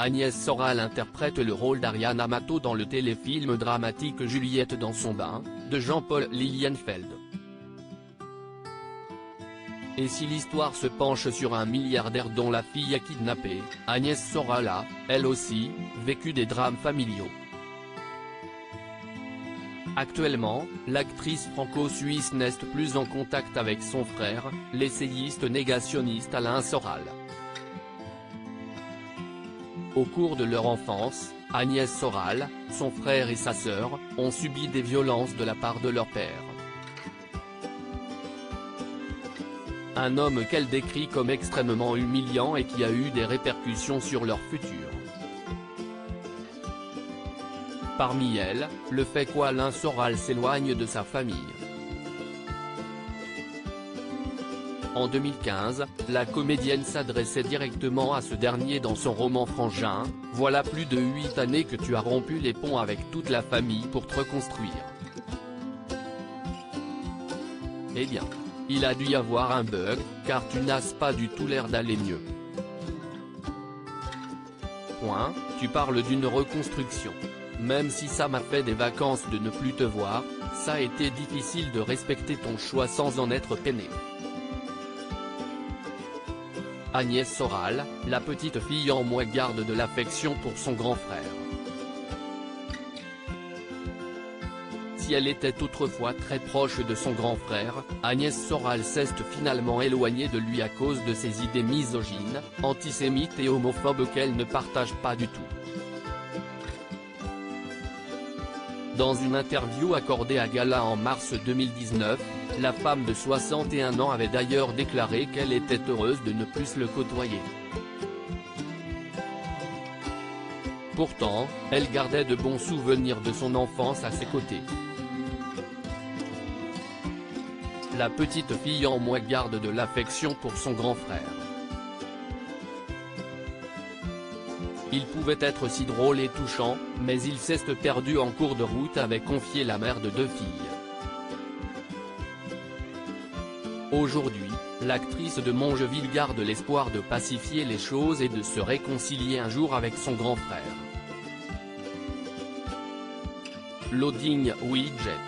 Agnès Soral interprète le rôle d'Ariane Amato dans le téléfilm dramatique Juliette dans son bain, de Jean-Paul Lilienfeld. Et si l'histoire se penche sur un milliardaire dont la fille a kidnappé, Agnès Soral a, elle aussi, vécu des drames familiaux. Actuellement, l'actrice franco-suisse n'est plus en contact avec son frère, l'essayiste négationniste Alain Soral. Au cours de leur enfance, Agnès Soral, son frère et sa sœur, ont subi des violences de la part de leur père. Un homme qu'elle décrit comme extrêmement humiliant et qui a eu des répercussions sur leur futur. Parmi elles, le fait qu'Alain Soral s'éloigne de sa famille. En 2015, la comédienne s'adressait directement à ce dernier dans son roman Frangin, « Voilà plus de 8 années que tu as rompu les ponts avec toute la famille pour te reconstruire. Eh bien, il a dû y avoir un bug, car tu n'as pas du tout l'air d'aller mieux. Point, tu parles d'une reconstruction. Même si ça m'a fait des vacances de ne plus te voir, ça a été difficile de respecter ton choix sans en être peiné. » Agnès Soral, la petite fille en moi garde de l'affection pour son grand frère. Si elle était autrefois très proche de son grand frère, Agnès Soral s'est finalement éloignée de lui à cause de ses idées misogynes, antisémites et homophobes qu'elle ne partage pas du tout. Dans une interview accordée à Gala en mars 2019, la femme de 61 ans avait d'ailleurs déclaré qu'elle était heureuse de ne plus le côtoyer. Pourtant, elle gardait de bons souvenirs de son enfance à ses côtés. La petite fille en moi garde de l'affection pour son grand frère. Il pouvait être si drôle et touchant, mais il s'est perdu en cours de route, avait confié la mère de 2 filles. Aujourd'hui, l'actrice de Mongeville garde l'espoir de pacifier les choses et de se réconcilier un jour avec son grand frère. Loading Widget.